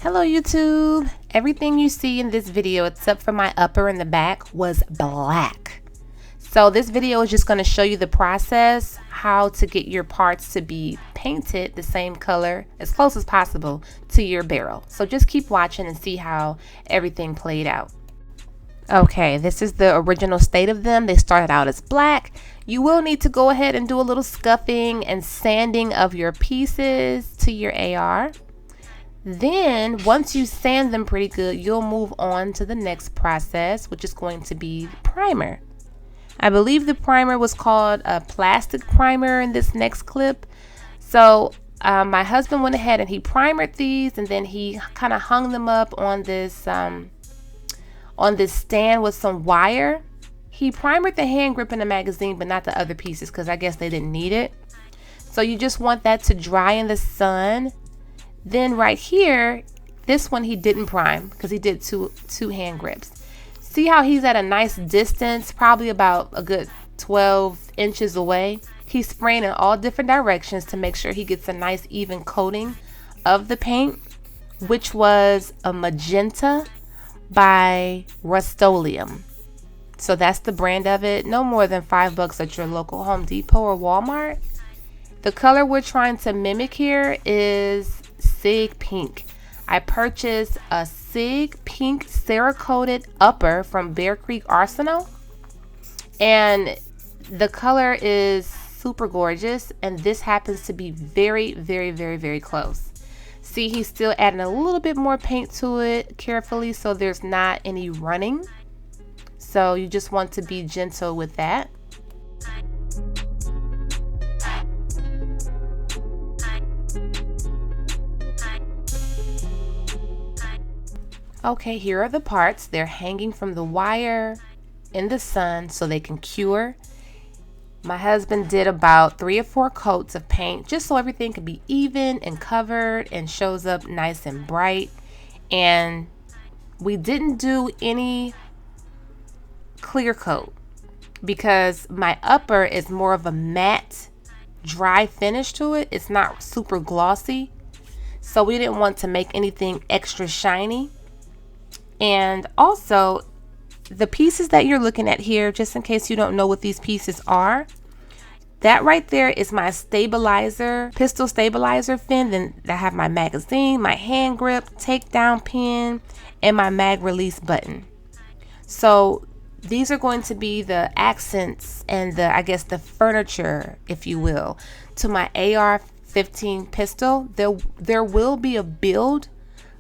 Hello YouTube! Everything you see in this video except for my upper and the back was black. So this video is just going to show you the process, how to get your parts to be painted the same color as close as possible to your barrel. So just keep watching and see how everything played out. Okay, this is the original state of them. They started out as black. You will need to go ahead and do a little scuffing and sanding of your pieces to your AR. Then once you sand them pretty good, you'll move on to the next process, which is going to be primer. I believe the primer was called a plastic primer in this next clip. So my husband went ahead and he primered these, and then he kind of hung them up on this stand with some wire. He primered the hand grip in the magazine, but not the other pieces because I guess they didn't need it. So you just want that to dry in the sun. Then right here, this one he didn't prime because he did two hand grips. See how he's at a nice distance, probably about a good 12 inches away. He's spraying in all different directions to make sure he gets a nice even coating of the paint, which was a magenta by Rust-Oleum. So that's the brand of it. No more than $5 at your local Home Depot or Walmart. The color we're trying to mimic here is Sig Pink. I purchased a Sig Pink Cerakote upper from Bear Creek Arsenal, and the color is super gorgeous, and this happens to be very close. See, he's still adding a little bit more paint to it carefully so there's not any running. So you just want to be gentle with that. Okay, here are the parts. They're hanging from the wire in the sun so they can cure. My husband did about 3 or 4 coats of paint just so everything can be even and covered and shows up nice and bright. And we didn't do any clear coat because my upper is more of a matte, dry finish to it. It's not super glossy. So we didn't want to make anything extra shiny. And also, the pieces that you're looking at here, just in case you don't know what these pieces are, that right there is my stabilizer, pistol stabilizer fin. Then I have my magazine, my hand grip, takedown pin, and my mag release button. So these are going to be the accents and I guess the furniture, if you will, to my AR-15 pistol. There will be a build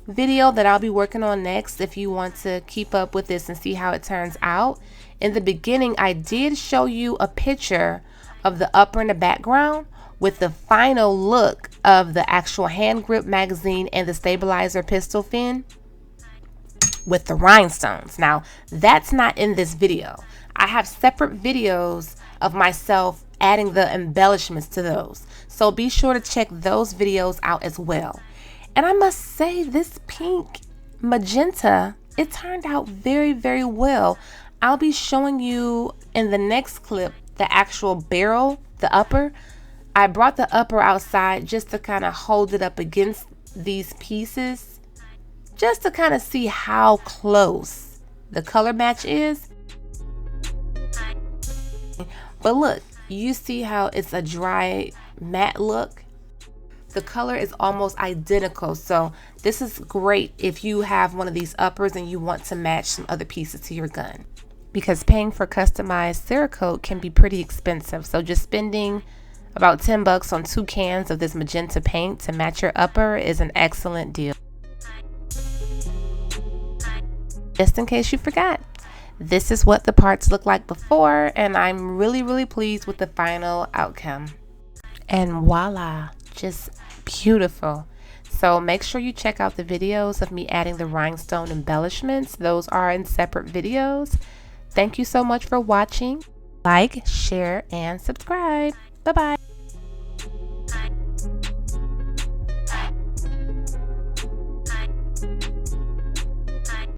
video that I'll be working on next if you want to keep up with this and see how it turns out. In the beginning, I did show you a picture of the upper in the background with the final look of the actual hand grip magazine and the stabilizer pistol fin with the rhinestones. Now, that's not in this video. I have separate videos of myself adding the embellishments to those. So be sure to check those videos out as well. And I must say, this pink magenta, it turned out very well. I'll be showing you in the next clip the actual barrel, the upper. I brought the upper outside just to kind of hold it up against these pieces, just to kind of see how close the color match is. But look, you see how it's a dry matte look? The color is almost identical, so this is great if you have one of these uppers and you want to match some other pieces to your gun, because paying for customized Cerakote can be pretty expensive. So just spending about $10 on 2 cans of this magenta paint to match your upper is an excellent deal. Just in case you forgot, this is what the parts look like before, and I'm really pleased with the final outcome. And voila, just beautiful. So make sure you check out the videos of me adding the rhinestone embellishments. Those are in separate videos. Thank you so much for watching. Like, share, and subscribe. Bye bye.